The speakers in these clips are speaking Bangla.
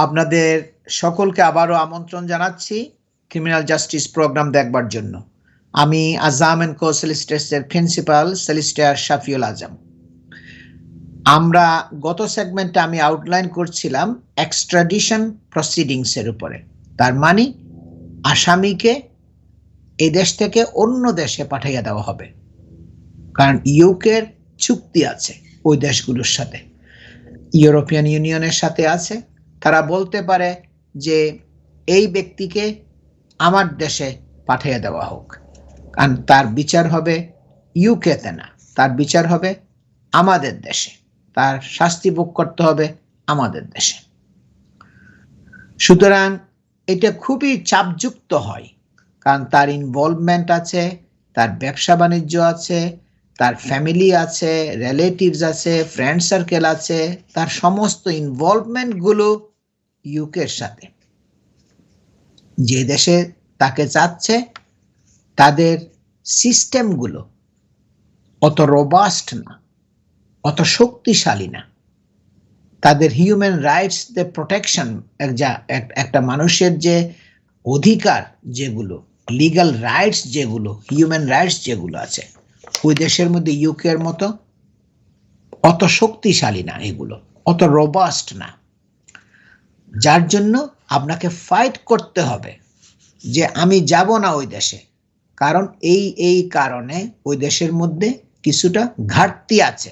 আপনাদের সকলকে আবারও আমন্ত্রণ জানাচ্ছি ক্রিমিনাল জাস্টিস প্রোগ্রাম দেখবার জন্য। আমি আজম এন্ড কো সলিসিটরসের প্রিন্সিপাল সলিসিটর শাফিউল আজম। আমরা গত সেগমেন্টে আমি আউটলাইন করছিলাম এক্সট্রাডিশন প্রসিডিংসের উপরে। তার মানে আসামিকে এই দেশ থেকে অন্য দেশে পাঠিয়ে দেওয়া হবে, কারণ ইউকের চুক্তি আছে ওই দেশগুলোর সাথে, ইউরোপিয়ান ইউনিয়নের সাথে আছে। তারা বলতে পারে যে এই ব্যক্তিকে আমার দেশে পাঠিয়ে দেওয়া হোক, কারণ তার বিচার হবে ইউকেতে না, তার বিচার হবে আমাদের দেশে, তার শাস্তি ভোগ করতে হবে আমাদের দেশে। সুতরাং এটা খুবই চাপযুক্ত হয়, কারণ তার ইনভলভমেন্ট আছে, তার ব্যবসা বাণিজ্য আছে, তার ফ্যামিলি আছে, রিলেটিভস আছে, ফ্রেন্ড সার্কেল আছে, তার সমস্ত ইনভলভমেন্টগুলো ইউকের সাথে। যে দেশে তাকে চাচ্ছে তাদের সিস্টেমগুলো অত রোবাস্ট না, অত শক্তিশালী না। তাদের হিউম্যান রাইটস দের প্রোটেকশন, একটা মানুষের যে অধিকার, যেগুলো লিগ্যাল রাইটস, যেগুলো হিউম্যান রাইটস যেগুলো আছে, ওই দেশের মধ্যে ইউকের মতো অত শক্তিশালী না, এগুলো অত রোবাস্ট না। যার জন্য আপনাকে ফাইট করতে হবে যে আমি যাব না ওই দেশে, কারণ এই কারণে ওই দেশের মধ্যে কিছুটা ঘাটতি আছে,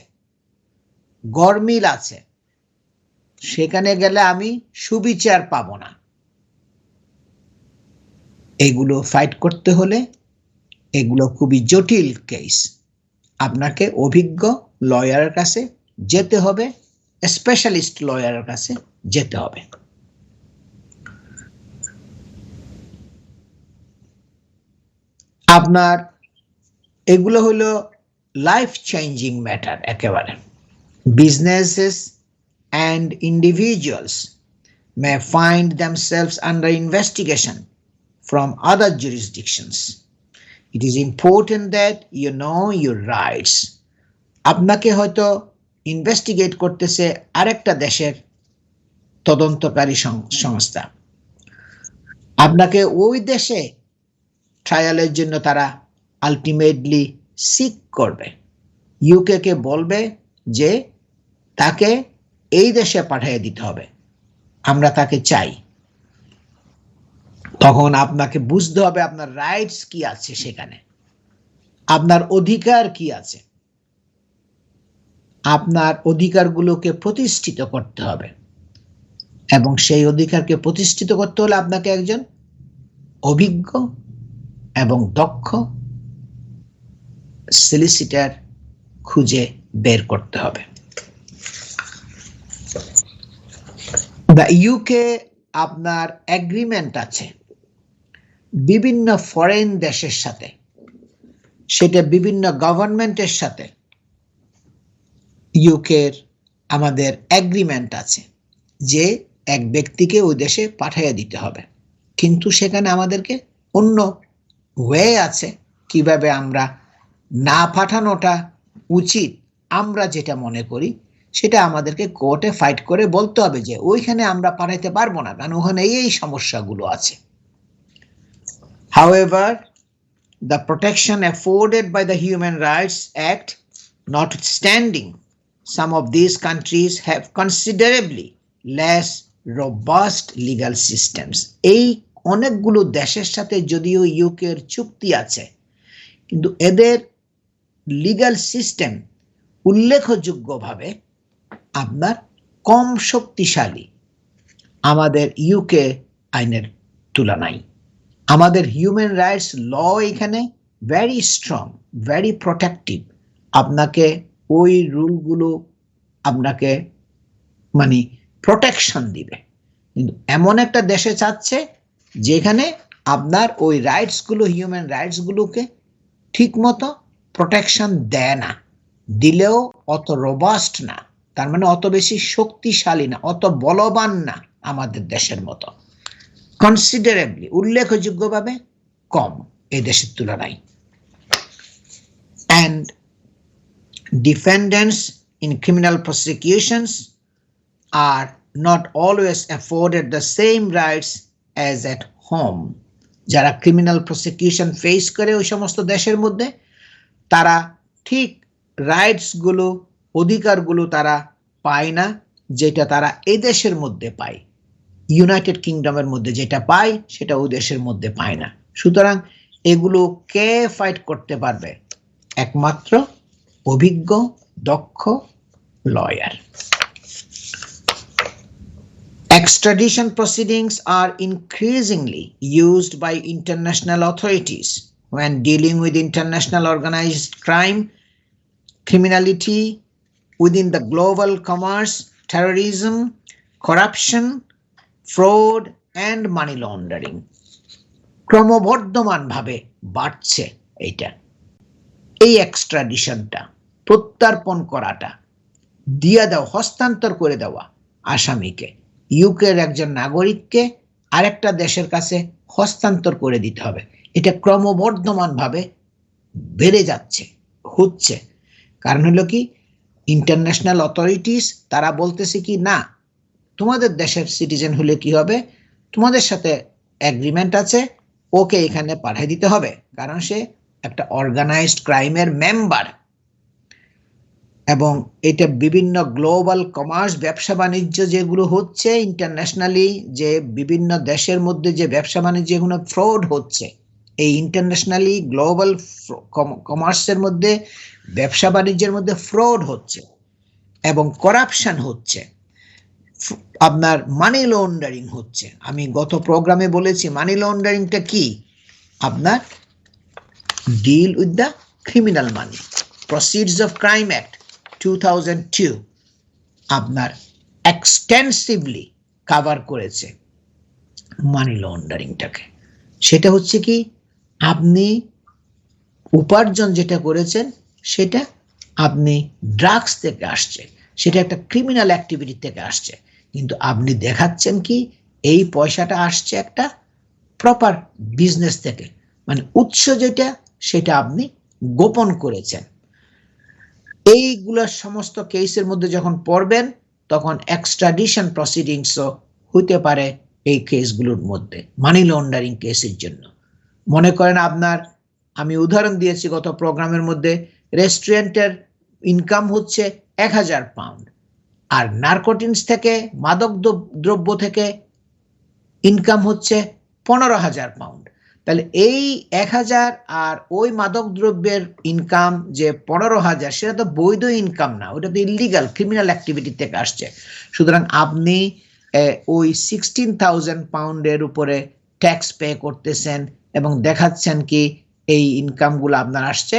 গরমিল আছে, সেখানে গেলে আমি সুবিচার পাবো না। এগুলো ফাইট করতে হলে এগুলো খুবই জটিল কেস, আপনাকে অভিজ্ঞ লয়ারের কাছে যেতে হবে, স্পেশালিস্ট লয়ারের কাছে যেতে হবে। আপনার এগুলো হলো লাইফ চেঞ্জিং ম্যাটার একেবারে। Businesses and individuals may find themselves under investigation from other jurisdictions. It is important that you know your rights. আপনাকে হয়তো ইনভেস্টিগেট করতেছে আরেকটা দেশের তদন্তকারী সংস্থা, আপনাকে ওই দেশে ট্রায়ালের জন্য তারা আলটিমেটলি সিক করবে, ইউকে কে বলবে যে তাকে এই দেশে পাঠিয়ে দিতে হবে, আমরা তাকে চাই। তখন আপনাকে বুঝতে হবে আপনার রাইটস কি আছে, সেখানে আপনার অধিকার কি আছে, আপনার অধিকারগুলোকে প্রতিষ্ঠিত করতে হবে, এবং সেই অধিকারকে প্রতিষ্ঠিত করতে হলে আপনাকে একজন অভিজ্ঞ এবং দক্ষ সলিসিটর খুঁজে বের করতে হবে। ইউকে আপনার এগ্রিমেন্ট আছে বিভিন্ন ফরেন দেশের সাথে, সেটা বিভিন্ন গভর্নমেন্টের সাথে ইউকের আমাদের এগ্রিমেন্ট আছে যে এক ব্যক্তিকে ওই দেশে পাঠিয়ে দিতে হবে, কিন্তু সেখানে আমাদেরকে অন্য ওয়ে আছে কিভাবে আমরা না পাঠানোটা উচিত। আমরা যেটা মনে করি সেটা আমাদেরকে কোর্টে ফাইট করে বলতে হবে যে ওইখানে আমরা পাঠাইতে পারবো না, কারণ ওখানে এই সমস্যাগুলো আছে। However, the protection afforded by the Human Rights Act, notwithstanding, some of these countries have considerably less robust legal systems. এই অনেকগুলো দেশের সাথে যদিও ইউকের চুক্তি আছে, কিন্তু এদের লিগ্যাল সিস্টেম উল্লেখযোগ্যভাবে আপনার কম শক্তিশালী আমাদের ইউকে আইনের তুলনায়। আমাদের হিউম্যান রাইটস ল এখানে ভেরি স্ট্রং, ভেরি প্রোটেক্টিভ। আপনাকে ওই রুলগুলো আপনাকে মানে প্রোটেকশন দিবে, কিন্তু এমন একটা দেশে চাচ্ছে যেখানে আপনার ওই রাইটসগুলো, হিউম্যান রাইটসগুলোকে ঠিক মতো প্রোটেকশন দেয় না, দিলেও অত রোবাস্ট না, তার মানে অত বেশি শক্তিশালী না, অত বলবান না আমাদের দেশের মতো, কনসিডারেবলি উল্লেখযোগ্যভাবে কম এই দেশের তুলনায়। And defendants in criminal prosecutions are not always afforded the same rights as at home. যারা ক্রিমিনাল প্রসিকিউশন ফেস করে ওই সমস্ত দেশের মধ্যে, তারা ঠিক রাইটসগুলো, অধিকারগুলো তারা পায় না যেটা তারা এই দেশের মধ্যে পায়। ইউনাইটেড কিংডমের মধ্যে যেটা পায় সেটা ওই দেশের মধ্যে পায় না। সুতরাং এগুলো কে ফাইট করতে পারবে? একমাত্র অভিজ্ঞ, দক্ষ lawyer. Extradition proceedings are increasingly used by international authorities when dealing with international organized crime, criminality within the global commerce, terrorism, corruption, fraud and money laundering. ক্রমবর্ধমানভাবে বাড়ছে এইটা, এই এক্সট্রাডিশনটা, প্রত্যর্পণ করাটা, দিয়ে দেওয়া, হস্তান্তর করে দেওয়া আসামিকে, ইউকের একজন নাগরিককে আরেকটা দেশের কাছে হস্তান্তর করে দিতে হবে। এটা ক্রমবর্ধমানভাবে বেড়ে যাচ্ছে, হচ্ছে। কারণ হলো কি, ইন্টারন্যাশনাল অথরিটিস তারা বলতেছে কি, না তোমাদের দেশের সিটিজেন হলে কি হবে, তোমাদের সাথে এগ্রিমেন্ট আছে, ওকে এখানে পাঠিয়ে দিতে হবে, কারণ সে একটা অর্গানাইজড ক্রাইমের মেম্বার। এবং এটা বিভিন্ন গ্লোবাল কমার্স, ব্যবসা বাণিজ্য যেগুলো হচ্ছে ইন্টারন্যাশনালি, যে বিভিন্ন দেশের মধ্যে যে ব্যবসা বাণিজ্য যেগুলো ফ্রড হচ্ছে, এই ইন্টারন্যাশনালি গ্লোবাল কমার্সের মধ্যে, ব্যবসা বাণিজ্যের মধ্যে ফ্রড হচ্ছে এবং করাপশন হচ্ছে, আপনার মানি লন্ডারিং হচ্ছে। আমি গত প্রোগ্রামে বলেছি মানি লন্ডারিংটা কি, আপনার deal with the criminal money, proceeds of crime act 2002 আপনার এক্সটেন্সিভলি কভার করেছে মানি লন্ডারিংটাকে। সেটা হচ্ছে কি, আপনি উপার্জন যেটা করেছেন সেটা আপনি ড্রাগস থেকে আসছে, সেটা একটা ক্রিমিনাল অ্যাক্টিভিটি থেকে আসছে, কিন্তু আপনি দেখাচ্ছেন কি এই পয়সাটা আসছে একটা প্রপার বিজনেস থেকে, মানে উৎস যেটা সেটা আপনি গোপন করেছেন। এইগুলোর সমস্ত কেসের মধ্যে যখন পড়বেন তখন এক্সট্রাডিশন প্রসিডিংসও হইতে পারে এই কেসগুলোর মধ্যে, মানি লন্ডারিং কেসের জন্য। মনে করেন আপনার, আমি উদাহরণ দিয়েছি গত প্রোগ্রামের মধ্যে, রেস্টুরেন্টের ইনকাম হচ্ছে 1000 পাউন্ড, আর নার্কোটিক্স থেকে, মাদক দ্রব্য থেকে ইনকাম হচ্ছে 15,000 পাউন্ড। তাহলে এই 1000 আর ওই মাদক দ্রব্যের ইনকাম যে 15,000, সেটা তো বৈধ ইনকাম না, ওটা তো ইলিগাল ক্রিমিনাল অ্যাক্টিভিটি থেকে আসছে। সুতরাং আপনি ওই 16,000 পাউন্ডের উপরে ট্যাক্স পে করতেছেন এবং দেখাচ্ছেন কি এই ইনকামগুলো আপনার আসছে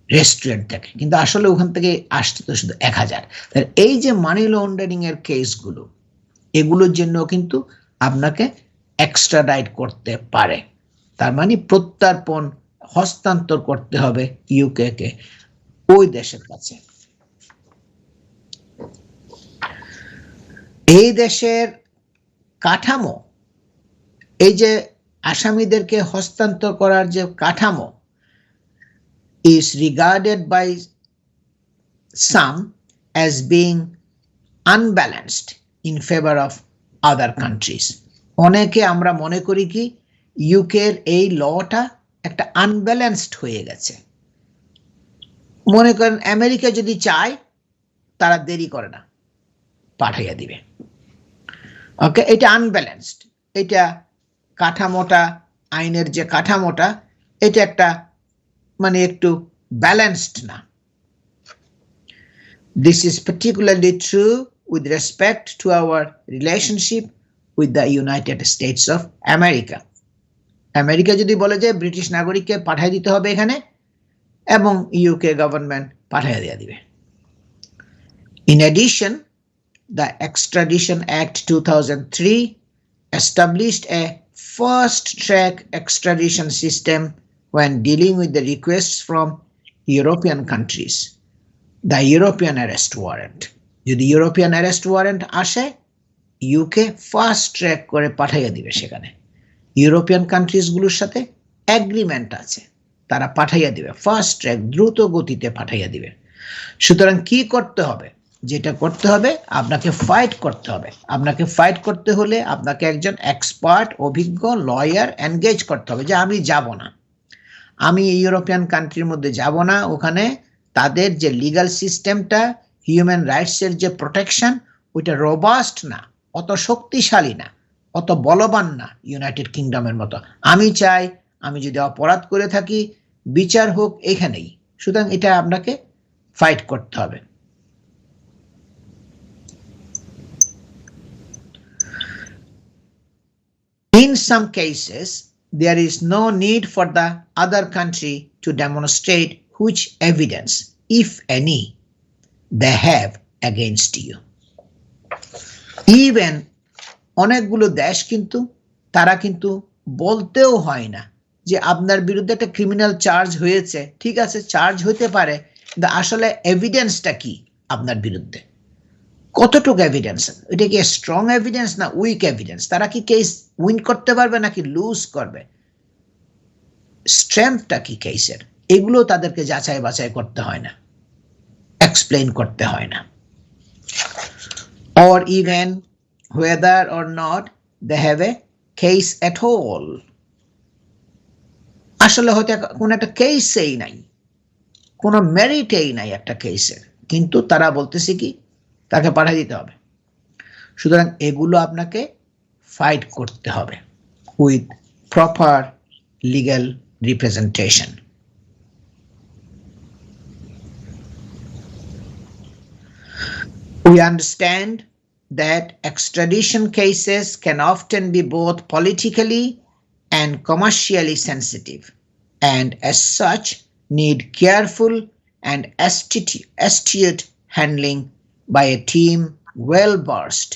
রেস্টুরেন্ট থেকে, কিন্তু আসলে ওখান থেকে আসছে তো শুধু 1000। এই যে মানি লন্ডারিং এর কেসগুলো, এগুলোর জন্য কিন্তু আপনাকে এক্সট্রাডাইট করতে পারে, তার মানে প্রত্যর্পণ, হস্তান্তর করতে হবে ইউকে কে ওই দেশের কাছে। এই দেশের কাঠামো, এই যে আসামিদেরকে হস্তান্তর করার যে কাঠামো, is regarded by some as being unbalanced in favor of other countries. অনেকে আমরা মনে করি কি ইউকের এই লটা একটা আনব্যালেন্সড হয়ে গেছে। মনে করেন আমেরিকা যদি চায় তারা দেরি করে না, পাঠাইয়া দিবে। ওকে, এটা আনব্যালেন্সড, এটা কাঠামোটা, আইনের যে কাঠামোটা, এটা একটা মানে একটু ব্যালেন্সড না। This is particularly true with respect to our relationship with the United States of America. America যদি বলে যে ব্রিটিশ নাগরিককে পাঠিয়ে দিতে হবে এখানে, এবং ইউকে গভর্নমেন্ট পাঠিয়ে দিয়ে দিবে। In addition, the Extradition Act 2003 established a fast-track extradition system when dealing with the requests from European countries. The European arrest warrant. যদি ইউরোপিয়ান অ্যারেস্ট ওয়ারেন্ট আসে, ইউকে ফাস্ট ট্র্যাক করে পাঠাইয়া দিবে সেখানে। ইউরোপিয়ান কান্ট্রিজগুলোর সাথে এগ্রিমেন্ট আছে, তারা পাঠাইয়া দিবে, ফাস্ট ট্র্যাক, দ্রুত গতিতে পাঠাইয়া দিবে। সুতরাং কি করতে হবে, যেটা করতে হবে, আপনাকে ফাইট করতে হবে। আপনাকে ফাইট করতে হলে আপনাকে একজন এক্সপার্ট, অভিজ্ঞ লয়ার এনগেজ করতে হবে, যে আমি যাব না, আমি ইউরোপিয়ান কান্ট্রির মধ্যে যাব না, ওখানে তাদের যে লিগ্যাল সিস্টেমটা, হিউম্যান রাইটসের যে প্রোটেকশন, ওইটা রোবাস্ট না, অত শক্তিশালী না, অত বলবান না ইউনাইটেড কিংডমের মতো। আমি চাই আমি যদি অপরাধ করে থাকি বিচার হোক এখানেই। সুতরাং এটা আপনাকে ফাইট করতে হবে। In some cases, there is no need for the other country to demonstrate which evidence, if any, they have against you. Even অনেকগুলো দেশ কিন্তু তারা কিন্তু বলতেও হয় না যে আপনার বিরুদ্ধে একটা ক্রিমিনাল চার্জ হয়েছে, ঠিক আছে চার্জ হতে পারে, কিন্তু আসলে এভিডেন্সটা কি আপনার বিরুদ্ধে, কতটুকু এভিডেন্স, এটা কি স্ট্রং এভিডেন্স না উইক এভিডেন্স, তারা কি কেস উইন করতে পারবে নাকি লুজ করবে, স্ট্রেংথটা কি কেসের, এগুলো তাদেরকে যাচাই বাছাই করতে হয় না, এক্সপ্লেইন করতে হয় না। or even whether or not they have a case at all, আসলে হয়তো কোনো একটা কেসেই নাই, কোনো মেরিটেই নাই একটা কেসের, কিন্তু তারা বলতেছে কি তাকে পাঠিয়ে দিতে হবে। সুতরাং এগুলো আপনাকে ফাইট করতে হবে with proper legal representation. We understand that extradition cases can often be both politically and commercially sensitive, and as such need careful and astute handling by a team well versed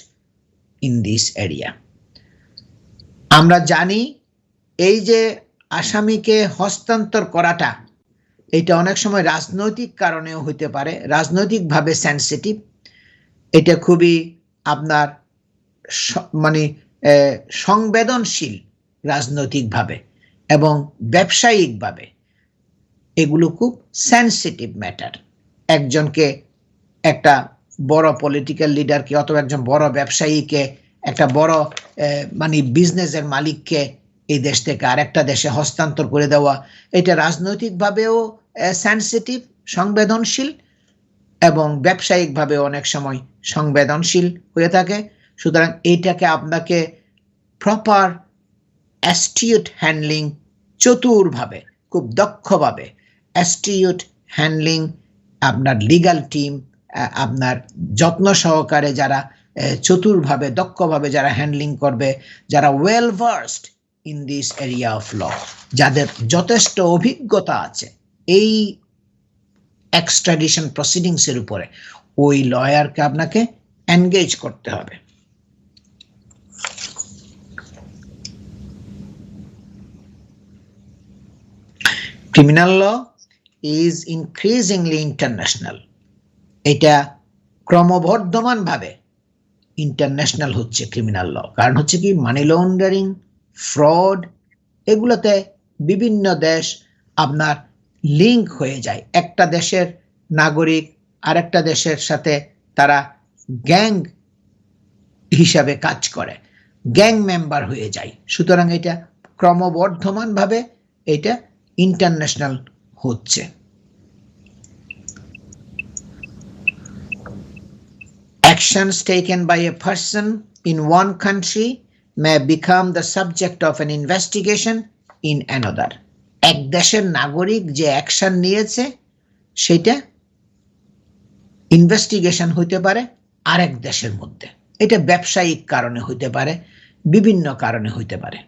in this area. আমরা জানি এই যে আসামিকে হস্তান্তর করাটা, এটা অনেক সময় রাজনৈতিক কারণেও হতে পারে, রাজনৈতিকভাবে সেন্সিটিভ, এটা খুবই আপনার মানে সংবেদনশীল রাজনৈতিকভাবে এবং ব্যবসায়িকভাবে, এগুলো খুব সেন্সিটিভ ম্যাটার। একজনকে, একটা বড় পলিটিক্যাল লিডারকে অথবা একজন বড় ব্যবসায়ীকে, একটা বড় মানে বিজনেসের মালিককে এই দেশ থেকে আরেকটা দেশে হস্তান্তর করে দেওয়া, এটা রাজনৈতিকভাবেও সেন্সিটিভ, সংবেদনশীল, এবং ব্যবসায়িকভাবে অনেক সময় সংবেদনশীল হয়ে থাকে। সুতরাং এইটাকে আপনাকে প্রপার অ্যাস্টিউট হ্যান্ডলিং, চতুরভাবে, খুব দক্ষভাবে অ্যাস্টিউট হ্যান্ডলিং, আপনার লিগ্যাল টিম আপনার যত্ন সহকারে যারা চতুরভাবে দক্ষভাবে যারা হ্যান্ডলিং করবে, যারা well versed in this area of law, যাদের যথেষ্ট অভিজ্ঞতা আছে এই এক্সট্রাডিশন প্রসিডিংসের উপরে, ওই লয়ারকে আপনাকে এনগেজ করতে হবে। Criminal law is increasingly international, এটা ক্রমবর্ধমানভাবে ইন্টারন্যাশনাল হচ্ছে ক্রিমিনাল ল। কারণ হচ্ছে কি, মানি লন্ডারিং, ফ্রড, এগুলোতে বিভিন্ন দেশ আপনার লিঙ্ক হয়ে যায়। একটা দেশের নাগরিক আরেকটা দেশের সাথে তারা গ্যাং হিসাবে কাজ করে, গ্যাং মেম্বার হয়ে যায়। সুতরাং এটা ক্রমবর্ধমানভাবে এটা ইন্টারন্যাশনাল হচ্ছে। Actions taken by a person in one country may become the subject of an investigation in another. এক দেশের নাগরিক যে অ্যাকশন নিয়েছে সেটা ইনভেস্টিগেশন হতে পারে আরেক দেশের মধ্যে, এটা ব্যবসায়িক কারণে হতে পারে, বিভিন্ন কারণে হতে পারে।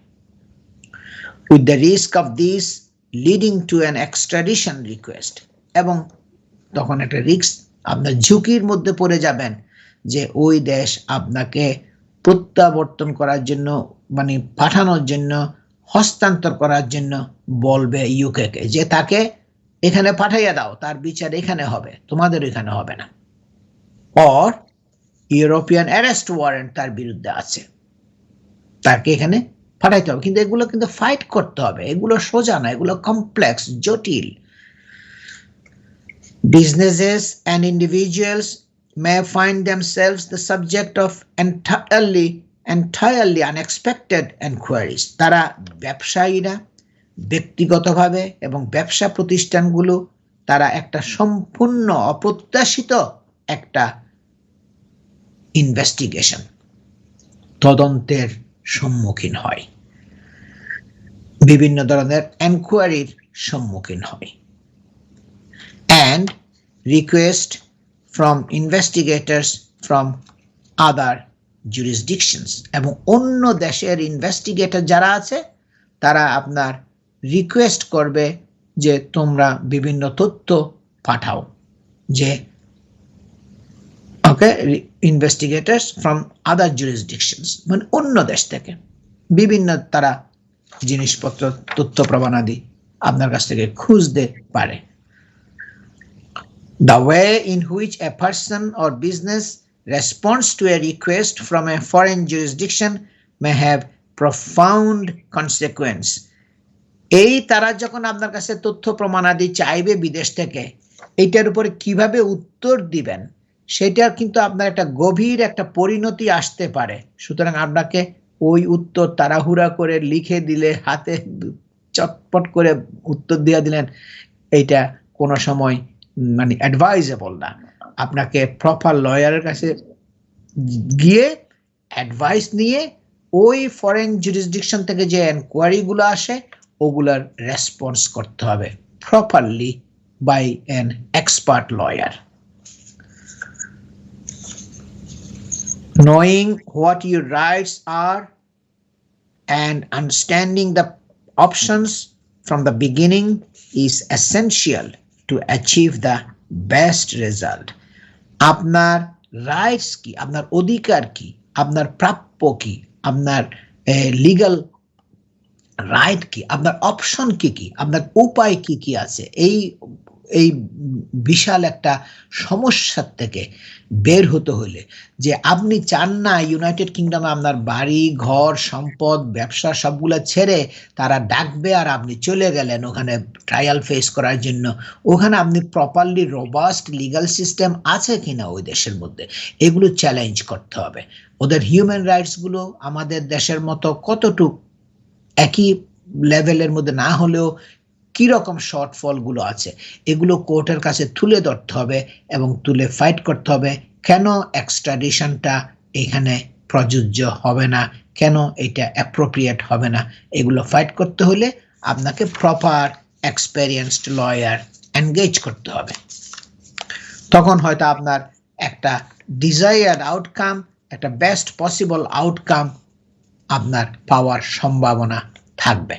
With the risk of this leading to an extradition request, এবং তখন একটা রিস্ক, আপনার ঝুঁকির মধ্যে পড়ে যাবেন যে ওই দেশ আপনাকে প্রত্যাবর্তন করার জন্য, মানে পাঠানোর জন্য, হস্তান্তর করার জন্য বলবে ইউকেকে, যে তাকে এখানে পাঠাইয়া দাও, তার বিচার এখানে হবে, তোমাদের এখানে হবে না। অর ইউরোপিয়ান অ্যারেস্ট ওয়ারেন্ট তার বিরুদ্ধে আছে, তাকে এখানে পাঠাইতে হবে। কিন্তু এগুলো কিন্তু ফাইট করতে হবে, এগুলো সোজা না, এগুলো কমপ্লেক্স, জটিল। Businesses and individuals may find themselves the subject of entirely unexpected enquiries. তারা ব্যবসায়ীরা ব্যক্তিগতভাবে এবং ব্যবসা প্রতিষ্ঠানগুলো তারা একটা সম্পূর্ণ অপ্রত্যাশিত একটা ইনভেস্টিগেশন তদন্তের সম্মুখীন হয়, বিভিন্ন ধরনের এনকোয়ারির সম্মুখীন হয়। and request from investigators from other jurisdictions, এবং অন্য দেশের ইনভেস্টিগেটর যারা আছে তারা আপনার রিকোয়েস্ট করবে যে তোমরা বিভিন্ন তথ্য পাঠাও, যে ওকে ইনভেস্টিগেটরস ফ্রম আদার জুরিসডিকশনস, মানে অন্য দেশ থেকে বিভিন্ন তারা জিনিসপত্র তথ্য প্রমাণাদি আপনার কাছ থেকে খুঁজতে পারে। The way in which a person or business responds to a request from a foreign jurisdiction may have profound consequence. এই তারা যখন আপনার কাছে তথ্য প্রমাণাদি চাইবে বিদেশ থেকে, এইটার উপরে কিভাবে উত্তর দিবেন সেটার কিন্তু আপনার একটা গভীর একটা পরিণতি আসতে পারে। সুতরাং আপনাকে ওই উত্তর তাড়াহুড়া করে লিখে দিলে, হাতে চটপট করে উত্তর দিয়ে দিলেন, এইটা কোনো সময় মানে অ্যাডভাইজেবল না। আপনাকে প্রপার লয়ারের কাছে গিয়ে অ্যাডভাইস নিয়ে ওই ফরেন জুরিসডিকশন থেকে যে এনকোয়ারিগুলো আসে ওগুলার রেসপন্স করতে হবে properly by an expert lawyer. Knowing what your rights are and understanding the options from the beginning is essential to achieve the best result. আপনার রাইটস কি, আপনার অধিকার কি, আপনার প্রাপ্য কি, আপনার লিগ্যাল রাইট কি, আপনার অপশন কি কি, আপনার উপায় কি কি আছে, এই বিশাল একটা সমস্যার থেকে বের হতে হলে, যে আপনি চান না ইউনাইটেড কিংডমে আপনার বাড়ি ঘর সম্পদ ব্যবসা সবগুলো ছেড়ে তারা ডাকবে আর আপনি চলে গেলেন ওখানে ট্রায়াল ফেস করার জন্য। ওখানে আপনি প্রপারলি রোবাস্ট লিগ্যাল সিস্টেম আছে কিনা ওই দেশের মধ্যে, এগুলো চ্যালেঞ্জ করতে হবে। ওদের হিউম্যান রাইটসগুলো আমাদের দেশের মতো কতটুক একই লেভেলের মধ্যে না হলেও কিরকম শর্টফলগুলো আছে এগুলো কোর্টের কাছে তুলে ধরতে হবে এবং তুলে ফাইট করতে হবে। কেন এক্সট্রাডিশনটা এখানে প্রযোজ্য হবে না, কেন এটা অ্যাপ্রোপ্রিয়েট হবে না, এগুলো ফাইট করতে হলে আপনাকে প্রপার এক্সপেরিয়েন্সড লয়ার এনগেজ করতে হবে। তখন হয়তো আপনার একটা ডিজায়ার্ড আউটকাম, একটা বেস্ট পসিবল আউটকাম আপনার পাওয়ার সম্ভাবনা থাকবে।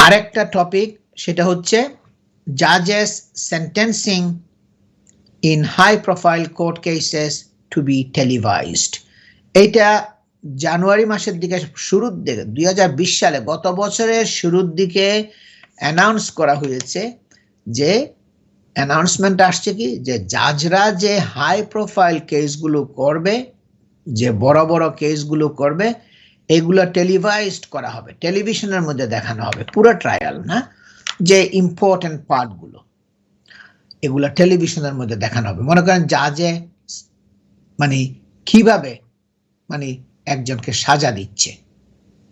আরেকটা টপিক সেটা হচ্ছে জাজেস sentencing in high profile court cases to be televised. এটা জানুয়ারি মাসের দিকে শুরুর দিকে 2020 সালে গত বছরের শুরুর দিকে অ্যানাউন্স করা হয়েছে, যে অ্যানাউন্সমেন্ট আসছে কি, যে জাজরা যে হাই প্রোফাইল কেসগুলো করবে, যে বড় বড় কেসগুলো করবে, এগুলো টেলিভাইজড করা হবে, টেলিভিশনের মধ্যে দেখানো হবে, পুরো ট্রায়াল না, যে ইম্পর্টেন্ট পার্টগুলো এগুলো টেলিভিশনের মধ্যে দেখানো হবে। মনে করেন জাজে মানে কিভাবে মানে একজনকে সাজা দিচ্ছে,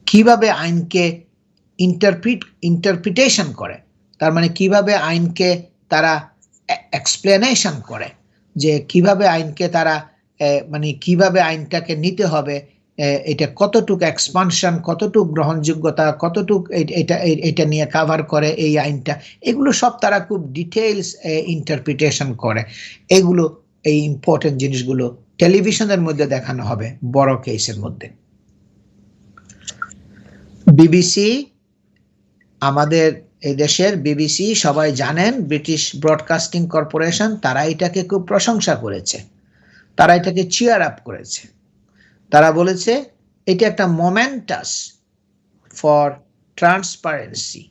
কিভাবে আইনকে ইন্টারপ্রিটেশন করে, তার মানে কিভাবে আইনকে তারা এক্সপ্লেনেশন করে, যে কিভাবে আইনকে তারা মানে কিভাবে আইনটাকে নিতে হবে, এটা কতটুকু এক্সপানশন, কতটুকু গ্রহণযোগ্যতা, কতটুকু এটা নিয়ে কাভার করে এই আইনটা, এগুলো সব তারা খুব ডিটেইলস ইন্টারপ্রিটেশন করে। এগুলো এই ইম্পর্টেন্ট জিনিসগুলো টেলিভিশনের মধ্যে দেখানো হবে বড় কেসের মধ্যে। বিবিসি, আমাদের এই দেশের বিবিসি সবাই জানেন, ব্রিটিশ ব্রডকাস্টিং কর্পোরেশন, তারা এটাকে খুব প্রশংসা করেছে, তারা এটাকে চিয়ার আপ করেছে। তারা বলেছে এটা একটা momentous for transparency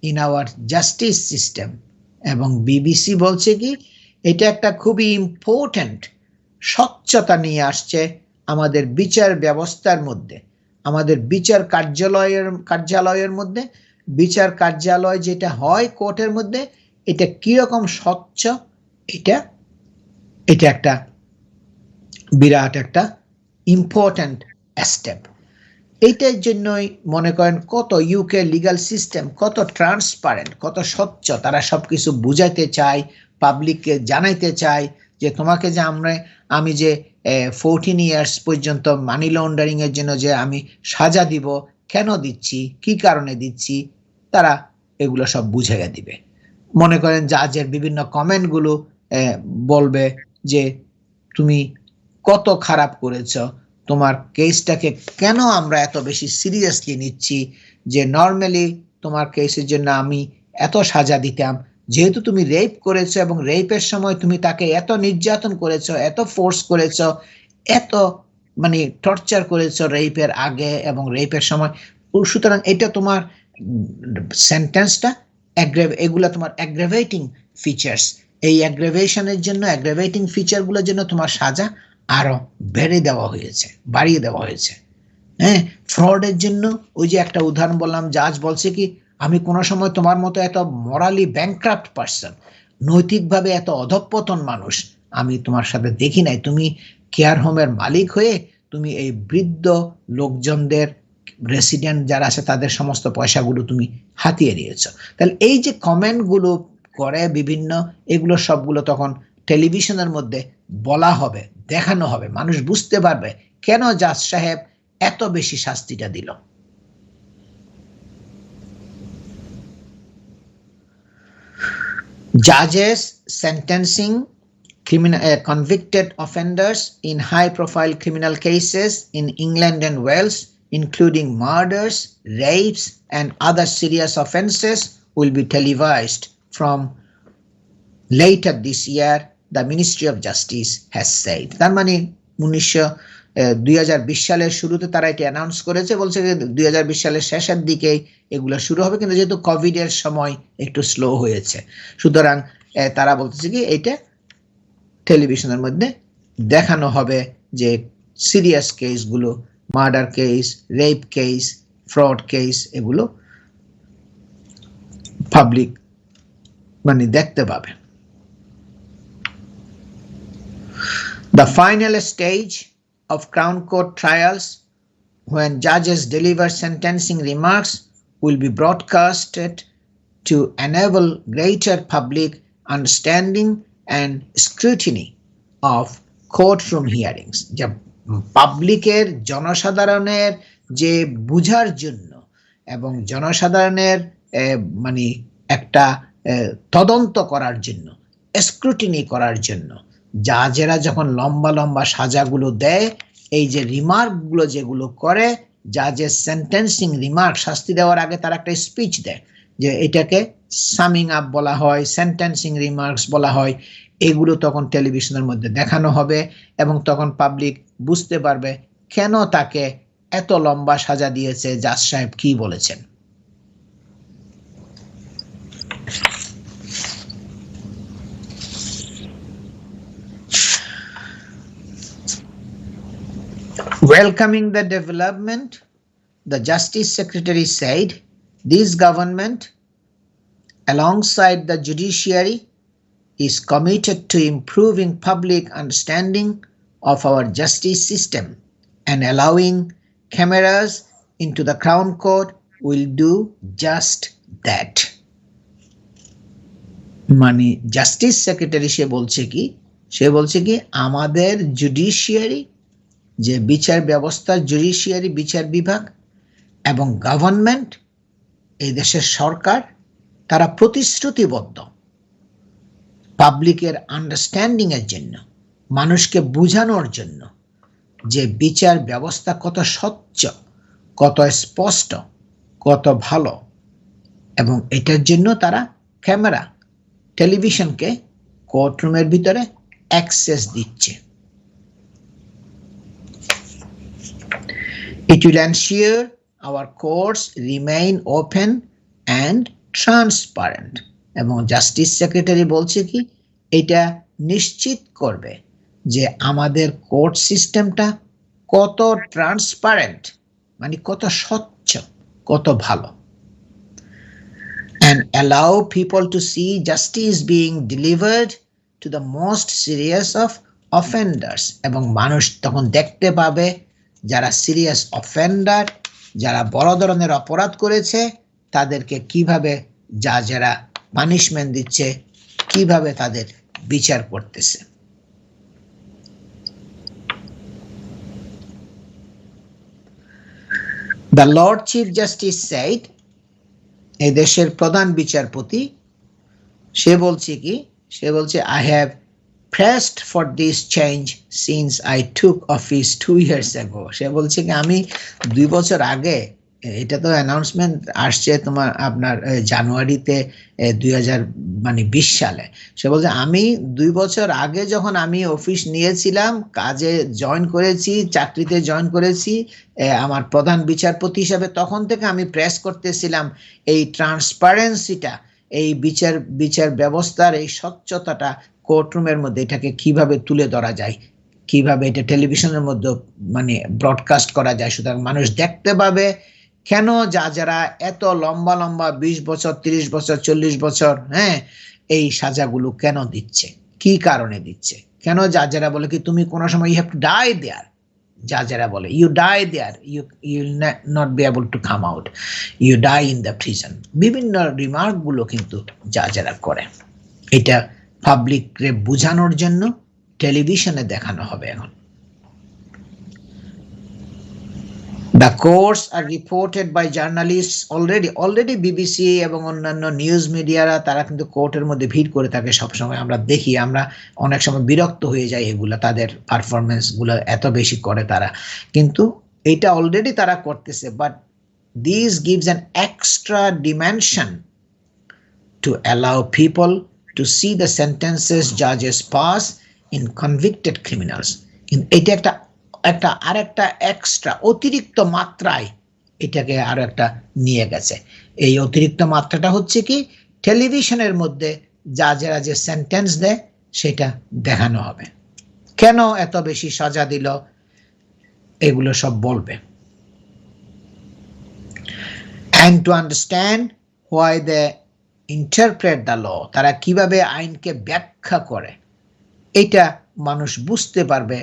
in our justice system, এবং বিবিসি বলছে কি এটা একটা খুবই ইম্পর্টেন্ট স্বচ্ছতা নিয়ে আসছে আমাদের বিচার ব্যবস্থার মধ্যে। আমাদের বিচার কার্যালয়ের মধ্যে, বিচার কার্যালয় যেটা হয় কোর্টের মধ্যে, এটা কিরকম স্বচ্ছ, এটা এটা একটা বিরাট একটা ইম্পর্ট্যান্ট স্টেপ। এইটার জন্যই মনে করেন কত ইউকে লিগাল সিস্টেম কত ট্রান্সপারেন্ট, কত স্বচ্ছ, তারা সবকিছু বুঝাইতে চায়, পাবলিককে জানাইতে চায় যে তোমাকে যে আমি যে 14 ইয়ার্স পর্যন্ত মানি লন্ডারিং এর জন্য যে আমি সাজা দিব, কেন দিচ্ছি, কি কারণে দিচ্ছি, তারা এগুলো সব বুঝাইয়া দিবে। মনে করেন জাজের বিভিন্ন কমেন্টগুলো বলবে যে তুমি কত খারাপ করেছ, তোমার কেসটাকে কেন আমরা এত বেশি সিরিয়াসলি নিচ্ছি, যে নর্মালি তোমার কেসের জন্য আমি এত সাজা দিতাম, যেহেতু তুমি রেপ করেছো এবং রেপের সময় তুমি তাকে এত নির্যাতন করেছো, এত ফোর্স করেছো, এত মানে টর্চার করেছো রেপের আগে এবং রেপের সময়, সুতরাং এটা তোমার সেন্টেন্সটা এগুলা তোমার অ্যাগ্রাভেটিং ফিচার্স, এই অ্যাগ্রাভেশনের জন্য, অ্যাগ্রাভেটিং ফিচারগুলোর জন্য তোমার সাজা আরো বাড়িয়ে দেওয়া হয়েছে। হ্যাঁ, ফ্রডের জন্য ওই যে একটা উদাহরণ বললাম, জাজ বলছে কি আমি কোনো সময় তোমার মতো এত মরালি ব্যাংক্রাফট পারসন, নৈতিকভাবে এত অধঃপতন মানুষ আমি তোমার সাথে দেখি নাই, তুমি কেয়ার হোমের মালিক হয়ে তুমি এই বৃদ্ধ লোকজনদের, রেসিডেন্ট যারা আছে তাদের সমস্ত পয়সাগুলো তুমি হাতিয়ে নিয়েছ। তাহলে এই যে কমেন্টগুলো করে বিভিন্ন, এগুলো সবগুলো তখন টেলিভিশনের মধ্যে বলা হবে, দেখানো হবে, মানুষ বুঝতে পারবে কেন জাজ সাহেব এত বেশি শাস্তিটা দিল। Judges sentencing convicted offenders in high-profile criminal cases in England and Wales, including murders, rapes, and other serious offences, will be televised from later this year, the Ministry of Justice has said. তার মানে 2020 সালের শুরুতে তারা এটা অ্যানাউন্স করেছে, বলছে যে 2020 সালের শেষের দিকে এগুলো শুরু হবে, কিন্তু যেহেতু কোভিড এর সময় একটু স্লো হয়েছে, সুতরাং তারা বলতেছে কি এটা টেলিভিশনের মধ্যে দেখানো হবে যে সিরিয়াস কেসগুলো, murder case, rape case, fraud case, এগুলো পাবলিক মানে দেখতে পাবে। The final stage of Crown Court trials, when judges deliver sentencing remarks, will be broadcasted to enable greater public understanding and scrutiny of courtroom hearings. যা পাবলিকের, জনসাধারণের যে বুঝার জন্য এবং জনসাধারণের মানে একটা তদন্ত করার জন্য, স্ক্রুটিনি করার জন্য, জাজেরা যখন লম্বা লম্বা সাজাগুলো দেয়, এই যে রিমার্কগুলো যেগুলো করে, জাজের সেন্টেন্সিং রিমার্ক, শাস্তি দেওয়ার আগে তারা একটা স্পিচ দেয়, যে এটাকে সামিং আপ বলা হয়, সেন্টেন্সিং রিমার্কস বলা হয়, এগুলো তখন টেলিভিশনের মধ্যে দেখানো হবে এবং তখন পাবলিক বুঝতে পারবে কেন তাকে এত লম্বা সাজা দিয়েছে, জাজ সাহেব কি বলেছেন। Welcoming the development, the Justice Secretary said, this government, alongside the judiciary, is committed to improving public understanding of our justice system, and allowing cameras into the Crown Court will do just that. মানে জাস্টিস সেক্রেটারি সে বলছে কি আমাদের জুডিশিয়ারি, যে বিচার ব্যবস্থা, জুডিশিয়ারি বিচার বিভাগ এবং গভর্নমেন্ট, এই দেশের সরকার, তারা প্রতিশ্রুতিবদ্ধ পাবলিকের আন্ডারস্ট্যান্ডিং এর জন্য, মানুষকে বোঝানোর জন্য যে বিচার ব্যবস্থা কত স্বচ্ছ, কত স্পষ্ট, কত ভালো, এবং এটার জন্য তারা ক্যামেরা, টেলিভিশনকে কোর্টরুমের ভিতরে অ্যাক্সেস দিচ্ছে। It will ensure our courts remain open and transparent. এবং জাস্টিস সেক্রেটারি বলছে কি এটা নিশ্চিত করবে যে আমাদের কোর্ট সিস্টেমটা কত ট্রান্সপারেন্ট, মানে কত স্বচ্ছ, কত ভালো। And allow people to see justice being delivered to the most serious of offenders, এবং মানুষ তখন দেখতে পাবে যারা সিরিয়াস অফেন্ডার, যারা বড় ধরনের অপরাধ করেছে তাদেরকে কিভাবে যারা পানিশমেন্ট দিচ্ছে, কিভাবে তাদের বিচার করতেছে। The Lord Chief Justice said, এই দেশের প্রধান বিচারপতি সে বলছে কি, সে বলছে I have pressed for this change since I took office 2 years ago. সে বলছে কি আমি 2 বছর আগে, এটা তো অ্যানাউন্সমেন্ট আসছে তোমার আপনার জানুয়ারিতে 2020 সালে। সে বলছে আমি 2 বছর আগে যখন আমি অফিস নিয়েছিলাম, কাজে জয়েন করেছি, চাকরিতে জয়েন করেছি আমার প্রধান বিচারপতি হিসাবে, তখন থেকে আমি প্রেস করতেছিলাম এই ট্রান্সপারেন্সিটা, এই বিচার ব্যবস্থার এই স্বচ্ছতাটা কোর্টরুমের মধ্যে এটাকে কিভাবে তুলে ধরা যায়, কিভাবে এটা টেলিভিশনের মধ্যে মানে ব্রডকাস্ট করা যায়, সুতরাং মানুষ দেখতে পাবে কেন যারা এত লম্বা লম্বা 20 বছর 30 বছর 40 বছর এই সাজাগুলো কেন দিচ্ছে, কি কারণে দিচ্ছে, কেন যারা বলে কি তুমি কোনো সময় you have to die there, যারা বলে you die there, you will not be able to come out, you die in the prison, বিভিন্ন রিমার্ক গুলো কিন্তু যারা করে এটা পাবলিকরে বোঝানোর জন্য টেলিভিশনে দেখানো হবে এখন। The courts are reported by journalists already BBC এবং অন্যান্য নিউজ মিডিয়ারা তারা কিন্তু কোর্টের মধ্যে ভিড় করে থাকে সবসময়, আমরা দেখি, আমরা অনেক সময় বিরক্ত হয়ে যাই এগুলা, তাদের পারফরমেন্স গুলো এত বেশি করে তারা, কিন্তু এটা অলরেডি তারা করতেছে, but this gives an extra dimension to allow people to see the sentences judges pass in convicted criminals. এটা একটা আরেকটা এক্সট্রা অতিরিক্ত মাত্রায় এটাকে আরো একটা নিয়ে গেছে। এই অতিরিক্ত মাত্রাটা হচ্ছে কি, টেলিভিশনের মধ্যে যারা যে সেন্টেন্স দেয় সেটা দেখানো হবে, কেন এত বেশি সাজা দিল এগুলো সব বলবে। And to understand why they interpret the law, তারা কিভাবে আইনকে ব্যাখ্যা করে, এটা মানুষ বুঝতে পারবে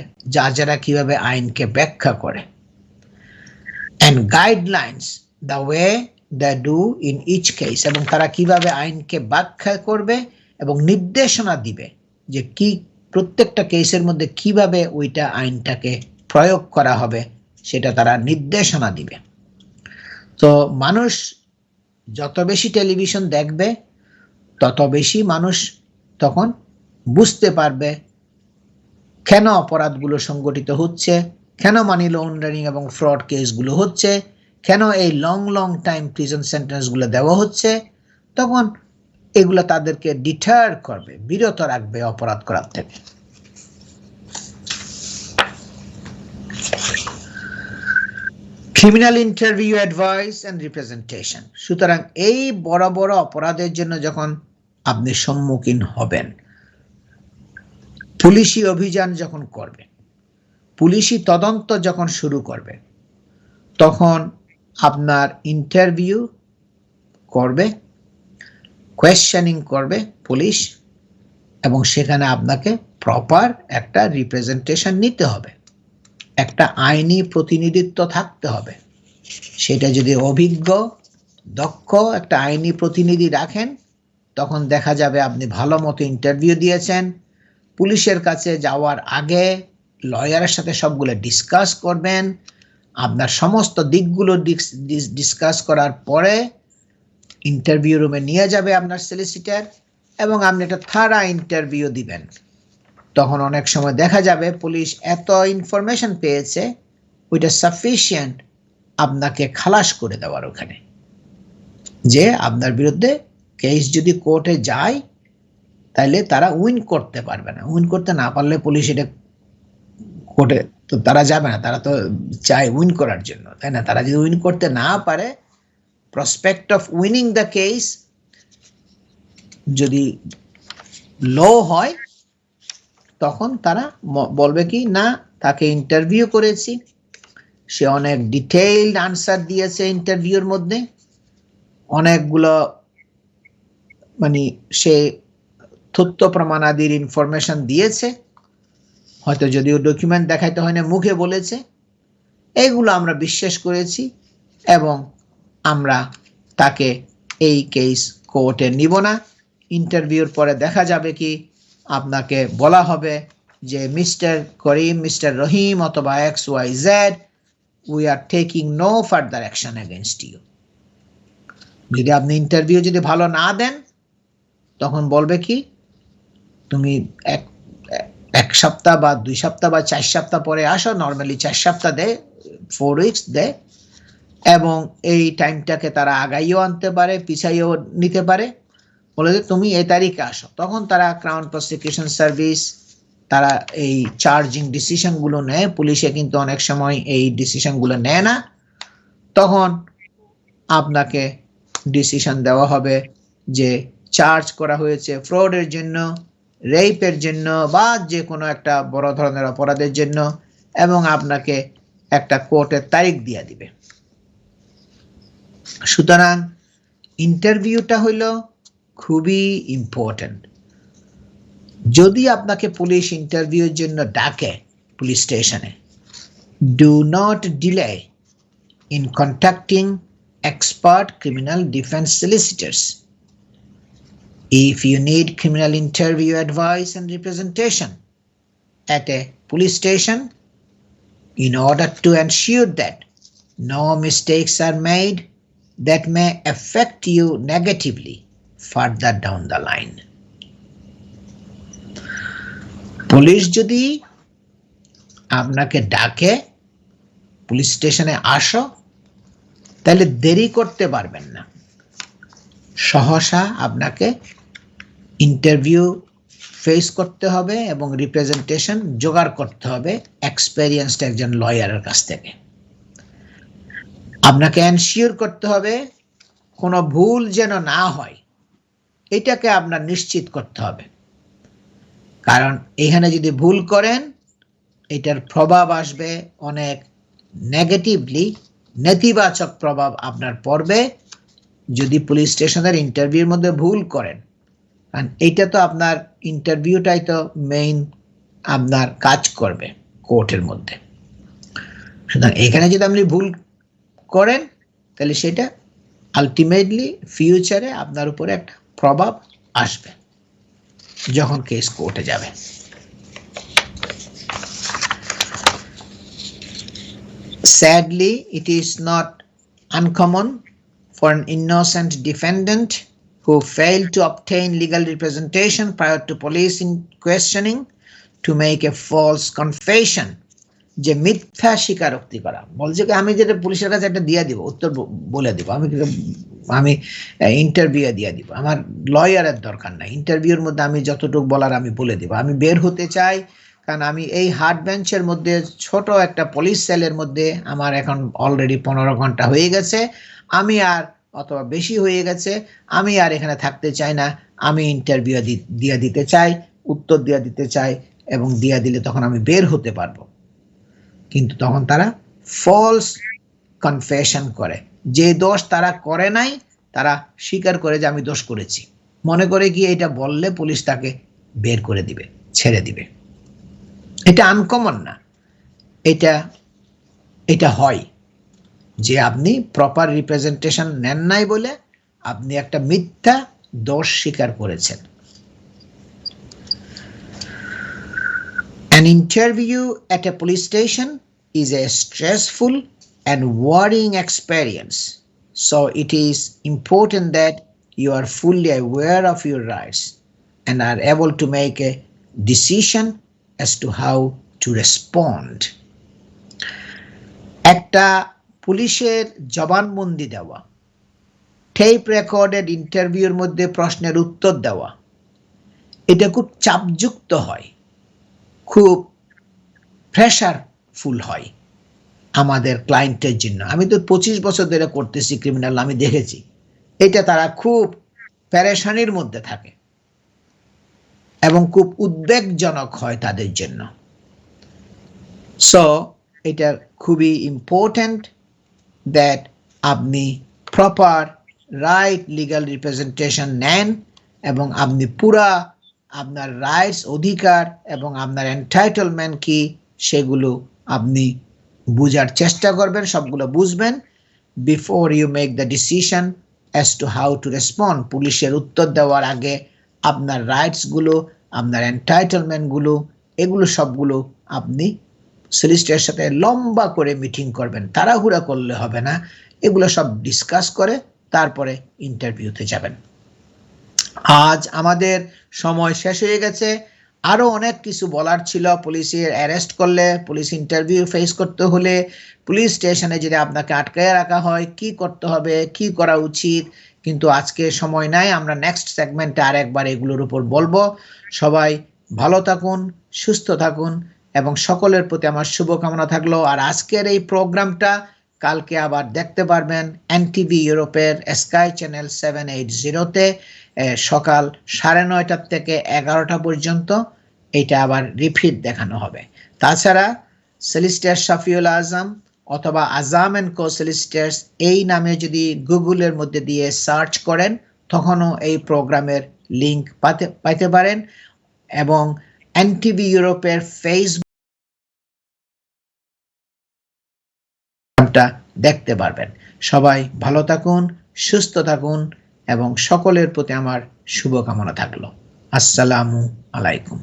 যারা কিভাবে আইনকে ব্যাখ্যা করে। And guidelines the way they do in each case, এবং তারা কিভাবে আইনকে ব্যাখ্যা করবে এবং নির্দেশনা দিবে যে কি প্রত্যেকটা কেসের মধ্যে কিভাবে ওইটা আইনটাকে প্রয়োগ করা হবে, সেটা তারা নির্দেশনা দিবে। তো মানুষ যত বেশি টেলিভিশন দেখবে তত বেশি মানুষ তখন বুঝতে পারবে কেন অপরাধগুলো সংগঠিত হচ্ছে, কেন মানি লন্ডারিং এবং ফ্রড কেসগুলো হচ্ছে, কেন এই লং টাইম প্রিজন সেন্টেন্সগুলো দেওয়া হচ্ছে, তখন এগুলো তাদেরকে ডিটার করবে, বিরত রাখবে অপরাধ করার থেকে। Criminal interview advice and representation, সুতরাং এই বড় বড় অপরাধের জন্য যখন আপনি সম্মুখীন হবেন, পুলিশি অভিযান যখন করবে, পুলিশি তদন্ত যখন শুরু করবে, তখন আপনার ইন্টারভিউ করবে, কোয়েশ্চেনিং করবে পুলিশ, এবং সেখানে আপনাকে প্রপার একটা রিপ্রেজেন্টেশন নিতে হবে, একটা আইনি প্রতিনিধিত্ব থাকতে হবে। সেটা যদি অভিজ্ঞ দক্ষ একটা আইনি প্রতিনিধি রাখেন, তখন দেখা যাবে আপনি ভালো মতো ইন্টারভিউ দিয়েছেন। পুলিশের কাছে যাওয়ার আগে লয়ারের সাথে সবগুলো ডিসকাস করবেন, আপনার সমস্ত দিকগুলো ডিসকাস করার পরে ইন্টারভিউ রুমে নিয়ে যাবে আপনার সলিসিটার, এবং আপনি একটা থারা ইন্টারভিউ দিবেন। তখন অনেক সময় দেখা যাবে পুলিশ এত ইনফরমেশন পেয়েছে, ওইটা সাফিসিয়েন্ট আপনাকে খালাস করে দেওয়ার, ওখানে যে আপনার বিরুদ্ধে কেস যদি কোর্টে যায় তাহলে তারা উইন করতে পারবে না, উইন করতে না পারলে পুলিশ এটা কোর্টে তো তারা যাবে না, তারা তো চায় উইন করার জন্য, তাই না? তারা যদি উইন করতে না পারে, prospect of winning the case যদি লো হয়, তখন তারা বলবে কি না, তাকে ইন্টারভিউ করেছি, সে অনেক ডিটেইলড আনসার দিয়েছে ইন্টারভিউর মধ্যে, অনেকগুলো মানে সে তথ্য প্রমাণাদির ইনফরমেশন দিয়েছে, হয়তো যদিও ডকুমেন্ট দেখাইতে হয় না, মুখে বলেছে, এইগুলো আমরা বিশ্বাস করেছি এবং আমরা তাকে এই কেস কোর্টে নিব না। ইন্টারভিউর পরে দেখা যাবে কি আপনাকে বলা হবে যে মিস্টার করিম, মিস্টার রহিম অথবা XYZ, we are taking no further action against you. যদি আপনি ইন্টারভিউ যদি ভালো না দেন তখন বলবে কি তুমি এক সপ্তাহ বা 2 সপ্তাহ বা 4 সপ্তাহ পরে আসো, নর্মালি 4 সপ্তাহ দেয়, 4 উইকস দেয়, এবং এই টাইমটাকে তারা আগাইও আনতে পারে, পিছাইও নিতে পারে, বলে যে তুমি এই তারিখে আসো। তখন তারা ক্রাউন প্রসিকিউশন সার্ভিস তারা এই চার্জিং ডিসিশনগুলো নেয়। পুলিশে কিন্তু অনেক সময় এই ডিসিশনগুলো নেয় না। তখন আপনাকে ডিসিশন দেওয়া হবে যে চার্জ করা হয়েছে ফ্রডের জন্য, রেপের জন্য বা যে কোনো একটা বড় ধরনের অপরাধের জন্য, এবং আপনাকে একটা কোর্টের তারিখ দিয়ে দিবে। সুতরাং ইন্টারভিউটা হইল খুবই ইম্পর্টেন্ট। যদি আপনাকে পুলিশ ইন্টারভিউর জন্য ডাকে পুলিশ স্টেশনে, do not delay in contacting expert criminal defense solicitors. If you need criminal interview advice and representation at a police station, in order to ensure that no mistakes are made that may affect you negatively further down the line. Police যদি আপনাকে ডাকে পুলিশ স্টেশনে আসো, তাহলে দেরি করতে পারবেন না, সহসা আপনাকে ইন্টারভিউ ফেস করতে হবে এবং রিপ্রেজেন্টেশন জোগাড় করতে হবে এক্সপেরিয়েন্সড একজন লয়ারের কাছ থেকে। আপনাকে এনশিওর করতে হবে কোনো ভুল যেন না হয়, এটাকে আপনার নিশ্চিত করতে হবে। কারণ এখানে যদি ভুল করেন এটার প্রভাব আসবে অনেক নেগেটিভলি, নেতিবাচক প্রভাব আপনার পড়বে যদি পুলিশ স্টেশনের ইন্টারভিউর মধ্যে ভুল করেন। কারণ এইটা তো আপনার ইন্টারভিউটাই তো মেইন আপনার কাজ করবে কোর্টের মধ্যে। সুতরাং এখানে যদি আপনি ভুল করেন তাহলে সেটা আলটিমেটলি ফিউচারে আপনার উপরে একটা প্রভাব আসবে যখন কেস কোর্টে যাবে। Sadly, it is not uncommon for an innocent defendant who failed to obtain legal representation prior to police questioning to make a false confession. যে মিথ্যা স্বীকারোক্তি করা, বলছে কি আমি যেটা পুলিশের কাছে একটা দিয়ে দিব, উত্তর বলে দিব, আমি ইন্টারভিউ দিয়ে দিব, আমার লয়ারের দরকার নাই, ইন্টারভিউর মধ্যে আমি যতটুকু বলার আমি বলে দিব, আমি বের হতে চাই, কারণ আমি এই হার্ড বেঞ্চের মধ্যে ছোট একটা পুলিশ সেলের মধ্যে আমার এখন অলরেডি 15 ঘন্টা হয়ে গেছে, আমি আর অথবা বেশি হয়ে গেছে, আমি আর এখানে থাকতে চাই না, আমি ইন্টারভিউ দিয়ে দিতে চাই, উত্তর দিয়ে দিতে চাই, এবং দিয়ে দিলে তখন আমি বের হতে পারবো। কিন্তু তখন তারা ফলস কনফেশন করে, যে দোষ তারা করে নাই তারা স্বীকার করে যে আমি দোষ করেছি, মনে করে কি এটা বললে পুলিশ তাকে বের করে দিবে, ছেড়ে দিবে। এটা আনকমন না, এটা হয় যে আপনি প্রপার রিপ্রেজেন্টেশন নেন নাই বলে আপনি একটা মিথ্যা দোষ স্বীকার করেছেন। An interview at a police station is a stressful and worrying experience, so it is important that you are fully aware of your rights and are able to make a decision as to how to respond. একটা পুলিশের জবানবন্দি দেওয়া, টেপ রেকর্ডেড ইন্টারভিউর মধ্যে প্রশ্নের উত্তর দেওয়া, এটা খুব চাপযুক্ত হয়, খুব প্রেশারফুল হয় আমাদের ক্লায়েন্টের জন্য। আমি তো 25 বছর ধরে করতেছি ক্রিমিনাল, আমি দেখেছি এটা তারা খুব পেরেশানির মধ্যে থাকে এবং খুব উদ্বেগজনক হয় তাদের জন্য। সো এটা খুবই ইম্পর্ট্যান্ট দ্যাট আপনি প্রপার রাইট লিগাল রিপ্রেজেন্টেশন নেন এবং আপনি পুরা আপনার রাইটস অধিকার এবং আপনার এন্টাইটেলমেন্ট কি সেগুলো আপনি বুঝার চেষ্টা করবেন, সবগুলো বুঝবেন before you make the decision as to how to respond. পুলিশের উত্তর দেওয়ার আগে আপনার রাইটসগুলো, আপনার এন্টাইটেলমেন্টগুলো, এগুলো সবগুলো আপনি সলিসিটরের সাথে লম্বা করে মিটিং করবেন, তাড়াহুড়া করলে হবে না, এগুলো সব ডিসকাস করে তারপরে ইন্টারভিউতে যাবেন। আজ আমাদের সময় শেষ হয়ে গেছে, আরো অনেক কিছু বলার ছিল। পুলিশের অ্যারেস্ট করলে, পুলিশ ইন্টারভিউ ফেস করতে হলে, পুলিশ স্টেশনে যদি আপনাকে আটকায় রাখা হয় কি করতে হবে, কি করা উচিত, কিন্তু আজকে সময় নাই। আমরা নেক্সট সেগমেন্টে আরেকবার এগুলোর উপর বলবো। সবাই ভালো থাকুন, সুস্থ থাকুন এবং সকলের প্রতি আমার শুভকামনা থাকলো। আর আজকের এই প্রোগ্রামটা কালকে আবার দেখতে পারবেন এনটিভি ইউরোপের স্কাই চ্যানেল 780-তে সকাল 9:30 থেকে 11টা পর্যন্ত এটা আবার রিপিট দেখানো হবে। তাছাড়া সলিসিটর শফিউল আজম অথবা আজম এন্ড কো সলিসিটরস এই নামে যদি গুগলের মধ্যে দিয়ে সার্চ করেন তখনও এই প্রোগ্রামের লিংক পাইতে পারেন এবং এনটিভি ইউরোপের ফেসবুকটা দেখতে পারবেন। সবাই ভালো থাকুন, সুস্থ থাকুন এবং সকলের প্রতি আমার শুভকামনা থাকলো। আসসালামু আলাইকুম।